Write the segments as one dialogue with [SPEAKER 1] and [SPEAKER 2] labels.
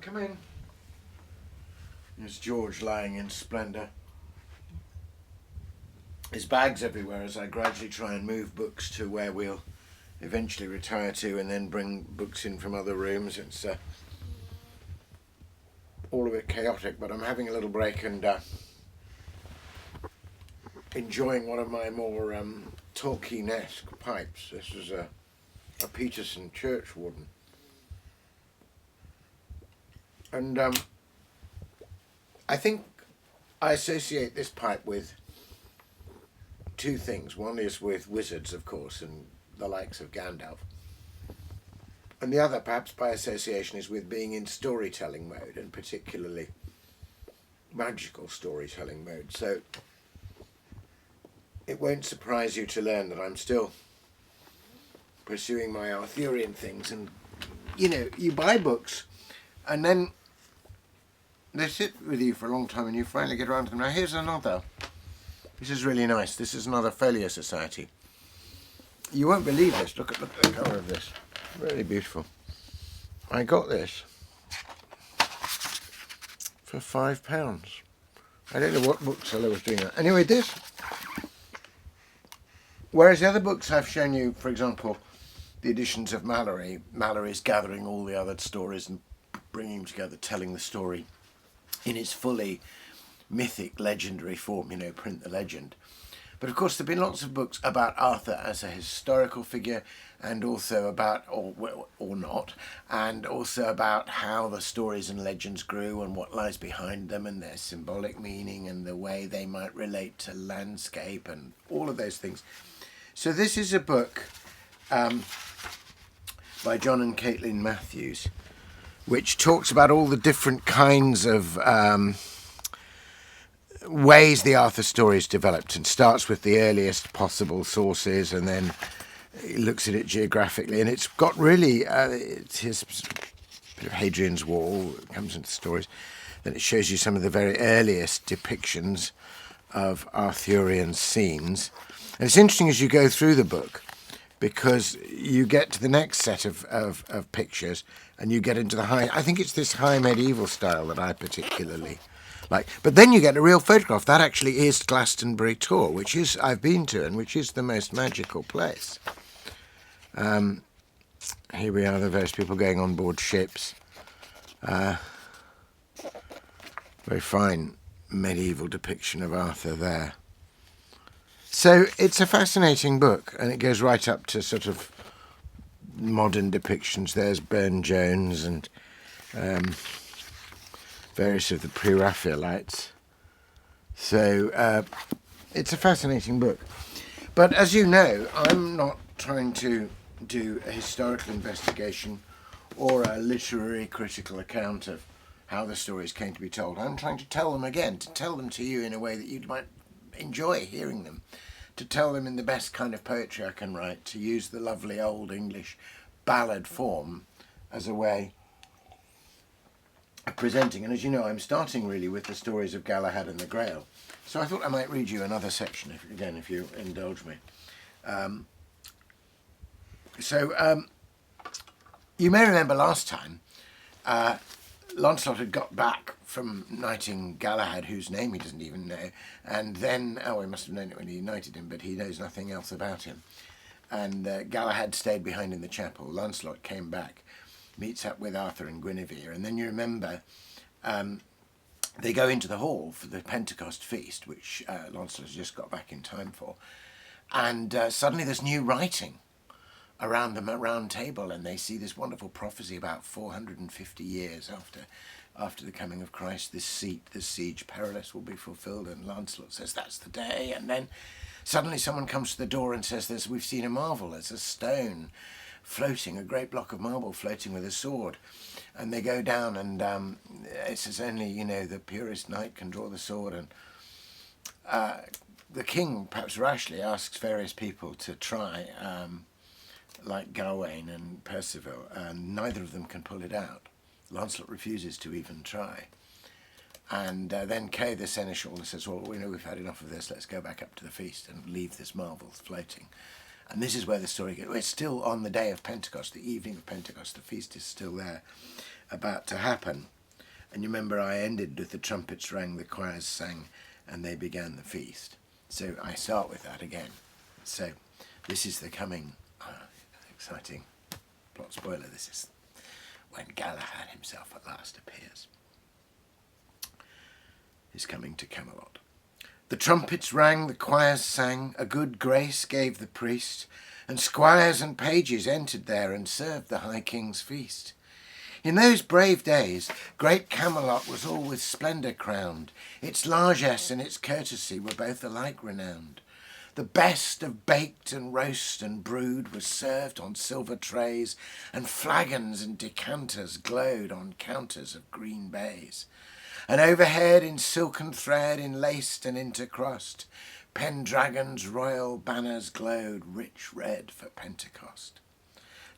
[SPEAKER 1] come in. There's George lying in splendour. There's bags everywhere as I gradually try and move books to where we'll eventually retire to, and then bring books in from other rooms. It's all a bit chaotic, but I'm having a little break and enjoying one of my more Tolkien-esque pipes. This is a Peterson Churchwarden. And I think I associate this pipe with two things. One is with wizards, of course, and the likes of Gandalf. And the other, perhaps by association, is with being in storytelling mode, and particularly magical storytelling mode. So it won't surprise you to learn that I'm still pursuing my Arthurian things. And, you know, you buy books and then they sit with you for a long time and you finally get around to them. Now here's another. This is really nice. This is another Folio Society. You won't believe this. Look at the cover of this. Really beautiful. I got this for £5. I don't know what bookseller was doing that. Anyway, this. Whereas the other books I've shown you, for example, the editions of Mallory. Mallory's gathering all the other stories and bringing them together, telling the story in its fully mythic, legendary form, you know, print the legend. But of course there have been lots of books about Arthur as a historical figure, and also about, or not, and also about how the stories and legends grew and what lies behind them and their symbolic meaning and the way they might relate to landscape and all of those things. So this is a book by John and Caitlin Matthews, which talks about all the different kinds of ways the Arthur story is developed, and starts with the earliest possible sources and then looks at it geographically. And it's got really, it's his bit of Hadrian's Wall comes into stories. Then it shows you some of the very earliest depictions of Arthurian scenes. And it's interesting as you go through the book, because you get to the next set of pictures and you get into the high, I think it's this high medieval style that I particularly like. But then you get a real photograph. That actually is Glastonbury Tor, which is, I've been to, and which is the most magical place. Here we are, the various people going on board ships. Very fine medieval depiction of Arthur there. So it's a fascinating book, and it goes right up to sort of modern depictions. There's Burne-Jones and various of the pre-Raphaelites. So it's a fascinating book. But as you know, I'm not trying to do a historical investigation or a literary critical account of how the stories came to be told. I'm trying to tell them again, to tell them to you in a way that you might enjoy hearing them, to tell them in the best kind of poetry I can write, to use the lovely old English ballad form as a way of presenting. And as you know, I'm starting really with the stories of Galahad and the Grail. So I thought I might read you another section, if you indulge me. You may remember last time, Lancelot had got back from knighting Galahad, whose name he doesn't even know, and then, he must have known it when he knighted him, but he knows nothing else about him. And Galahad stayed behind in the chapel. Lancelot came back, meets up with Arthur and Guinevere, and then you remember they go into the hall for the Pentecost feast, which Lancelot has just got back in time for, and suddenly there's new writing around the round table, and they see this wonderful prophecy about 450 years after the coming of Christ, this siege perilous will be fulfilled, and Lancelot says that's the day. And then suddenly someone comes to the door and says, we've seen a marvel, there's a stone floating, a great block of marble floating with a sword. And they go down, and it says only, the purest knight can draw the sword. And the king, perhaps rashly, asks various people to try, like Gawain and Percival, and neither of them can pull it out. Lancelot refuses to even try. And then Kay the seneschal says, well, we've had enough of this, let's go back up to the feast and leave this marvel floating. And this is where the story goes. It's still on the day of Pentecost, the evening of Pentecost, the feast is still there. about to happen. And you remember I ended with the trumpets rang, the choirs sang, and they began the feast. So I start with that again. So this is the coming exciting plot spoiler. This is when Galahad himself at last appears. He's coming to Camelot. The trumpets rang, the choirs sang, a good grace gave the priest, and squires and pages entered there and served the high king's feast. In those brave days, great Camelot was all with splendour crowned. Its largesse and its courtesy were both alike renowned. The best of baked and roast and brewed was served on silver trays, and flagons and decanters glowed on counters of green baize. And overhead in silken thread, enlaced and intercrossed, Pendragon's royal banners glowed rich red for Pentecost.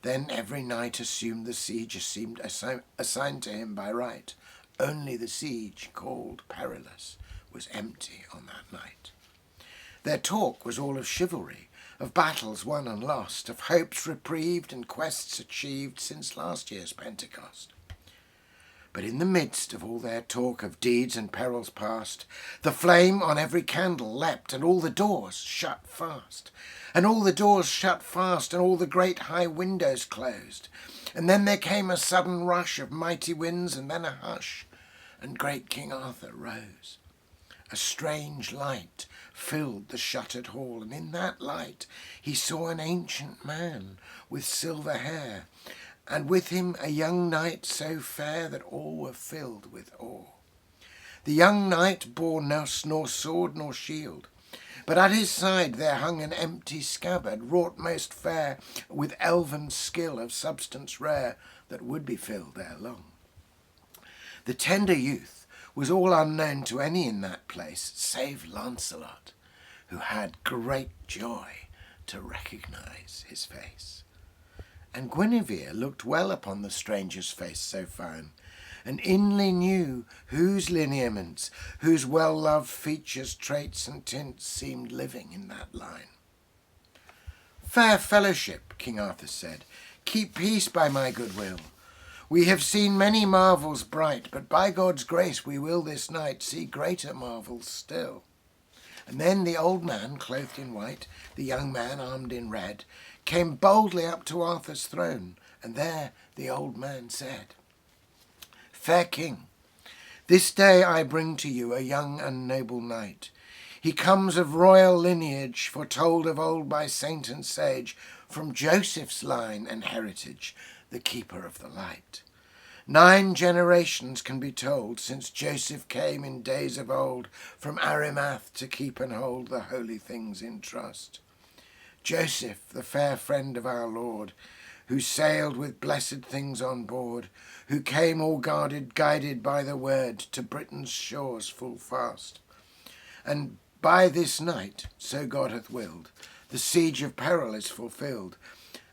[SPEAKER 1] Then every knight assumed the siege seemed assigned to him by right. Only the siege, called perilous, was empty on that night. Their talk was all of chivalry, of battles won and lost, of hopes reprieved and quests achieved since last year's Pentecost. But in the midst of all their talk of deeds and perils past, the flame on every candle leapt, and all the doors shut fast. And all the doors shut fast, and all the great high windows closed. And then there came a sudden rush of mighty winds, and then a hush, and great King Arthur rose. A strange light filled the shuttered hall, and in that light he saw an ancient man with silver hair, and with him a young knight so fair that all were filled with awe. The young knight bore nor sword nor shield, but at his side there hung an empty scabbard, wrought most fair with elven skill of substance rare, that would be filled ere long. The tender youth was all unknown to any in that place, save Lancelot, who had great joy to recognise his face. And Guinevere looked well upon the stranger's face so fine, and inly knew whose lineaments, whose well-loved features, traits and tints seemed living in that line. Fair fellowship, King Arthur said, keep peace by my good will. We have seen many marvels bright, but by God's grace we will this night see greater marvels still. And then the old man, clothed in white, the young man armed in red, came boldly up to Arthur's throne, and there the old man said, Fair king, this day I bring to you a young and noble knight. He comes of royal lineage, foretold of old by saint and sage, from Joseph's line and heritage, the keeper of the light. 9 generations can be told since Joseph came in days of old from Arimath to keep and hold the holy things in trust. Joseph, the fair friend of our Lord, who sailed with blessed things on board, who came all guided by the word to Britain's shores full fast. And by this night, so God hath willed, the siege of peril is fulfilled,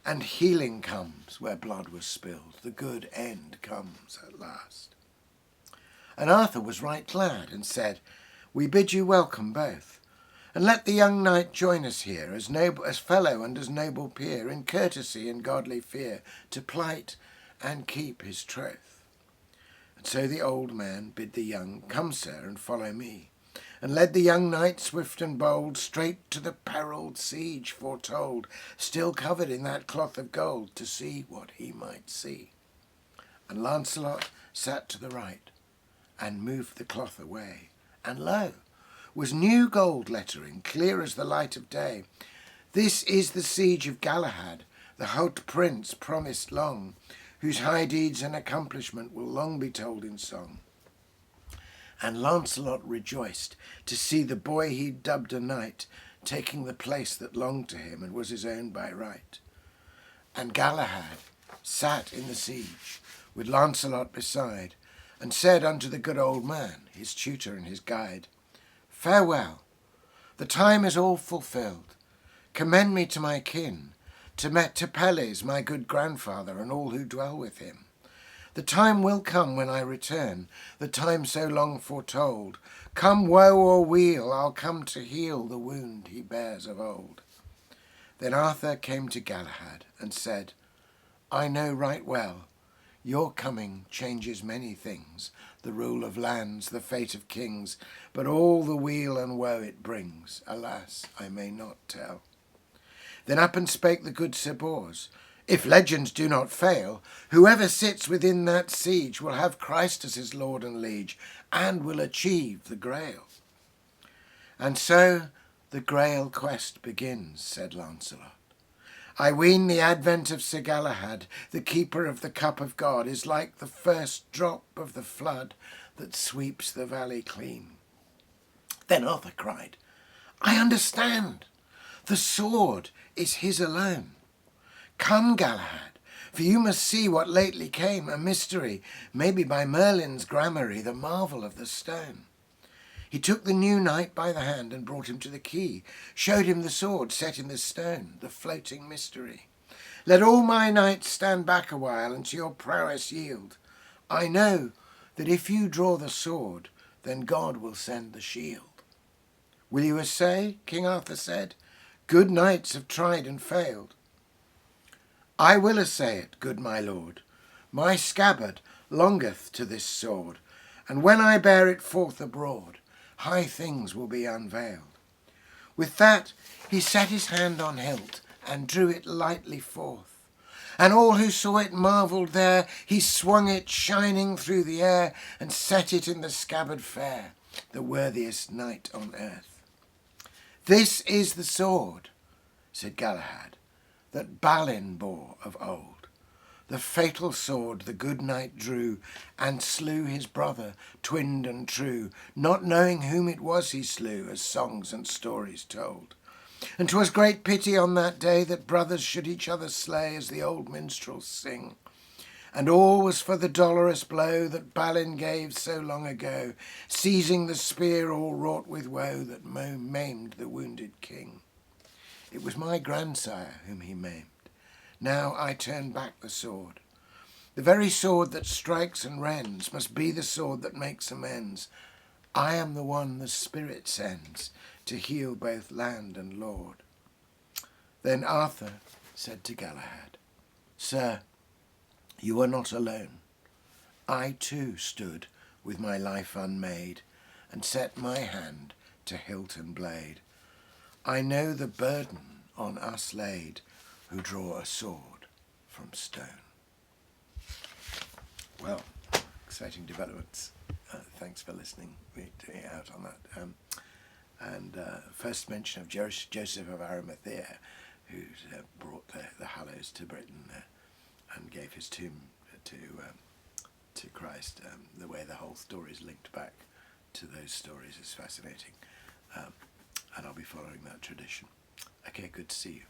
[SPEAKER 1] and healing comes where blood was spilled. The good end comes at last. And Arthur was right glad, and said, We bid you welcome both, and let the young knight join us here, as fellow and as noble peer, in courtesy and godly fear, to plight and keep his troth. And so the old man bid the young, Come, sir, and follow me, and led the young knight swift and bold straight to the perilled siege foretold, still covered in that cloth of gold, to see what he might see. And Lancelot sat to the right, and moved the cloth away, and lo, was new gold lettering, clear as the light of day. This is the siege of Galahad, the haut prince promised long, whose high deeds and accomplishment will long be told in song. And Lancelot rejoiced to see the boy he dubbed a knight, taking the place that longed to him and was his own by right. And Galahad sat in the siege, with Lancelot beside, and said unto the good old man, his tutor and his guide, Farewell, the time is all fulfilled. Commend me to my kin, to Pelles, my good grandfather, and all who dwell with him. The time will come when I return, the time so long foretold. Come woe or weal, I'll come to heal the wound he bears of old. Then Arthur came to Galahad and said, I know right well, Your coming changes many things, the rule of lands, the fate of kings, but all the weal and woe it brings, alas, I may not tell. Then up and spake the good Sir Bors, if legends do not fail, whoever sits within that siege will have Christ as his Lord and Liege, and will achieve the Grail. And so the Grail quest begins, said Lancelot. I ween the advent of Sir Galahad, the keeper of the cup of God, is like the first drop of the flood that sweeps the valley clean. Then Arthur cried, I understand. The sword is his alone. Come, Galahad, for you must see what lately came, a mystery, maybe by Merlin's gramarye, the marvel of the stone. He took the new knight by the hand and brought him to the quay, showed him the sword set in the stone, the floating mystery. Let all my knights stand back a while and to your prowess yield. I know that if you draw the sword, then God will send the shield. Will you essay? King Arthur said. Good knights have tried and failed. I will essay it, good my lord. My scabbard longeth to this sword, and when I bear it forth abroad, high things will be unveiled. With that he set his hand on hilt and drew it lightly forth. And all who saw it marvelled there. He swung it shining through the air and set it in the scabbard fair, the worthiest knight on earth. This is the sword, said Galahad, that Balin bore of old. The fatal sword the good knight drew, and slew his brother, twinned and true, not knowing whom it was he slew, as songs and stories told. And 'twas great pity on that day that brothers should each other slay, as the old minstrels sing. And all was for the dolorous blow that Balin gave so long ago, seizing the spear all wrought with woe that maimed the wounded king. It was my grandsire whom he maimed. Now I turn back the sword. The very sword that strikes and rends must be the sword that makes amends. I am the one the Spirit sends to heal both land and lord. Then Arthur said to Galahad, Sir, you are not alone. I too stood with my life unmade and set my hand to hilt and blade. I know the burden on us laid who draw a sword from stone. Well, exciting developments. Thanks for listening out on that. First mention of Joseph of Arimathea, who brought the Hallows to Britain and gave his tomb to Christ. The way the whole story is linked back to those stories is fascinating. And I'll be following that tradition. Okay, good to see you.